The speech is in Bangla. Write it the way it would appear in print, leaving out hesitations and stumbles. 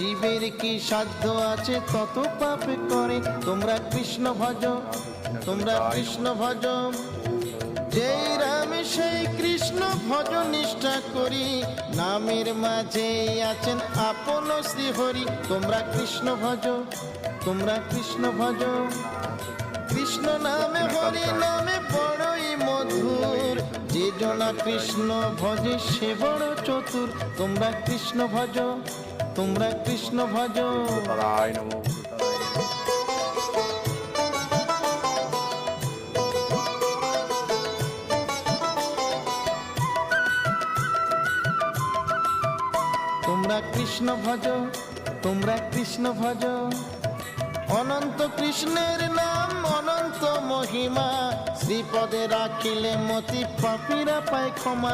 জীবের কি সাধ্য আছে তত পাপ করে। তোমরা কৃষ্ণ ভজ, তোমরা কৃষ্ণ ভজ, যেই রাম সেই কৃষ্ণ ভজ নিষ্ঠা করি, নামের মাঝে আছেন আপন শ্রী হরি। তোমরা কৃষ্ণ ভজ, তোমরা কৃষ্ণ ভজ, কৃষ্ণ নামে হরি নামে বড়ই মধুর, যে জনা কৃষ্ণ ভজে সে বড় চতুর। তোমরা কৃষ্ণ ভজ, তোমরা কৃষ্ণ ভজ। তারাই নমঃ। তোমরা কৃষ্ণ ভজ, তোমরা কৃষ্ণ ভজ, অনন্ত কৃষ্ণের নাম অনন্ত মহিমা, শ্রীপদে রাখিলে মতি পাপীরা পায় ক্ষমা।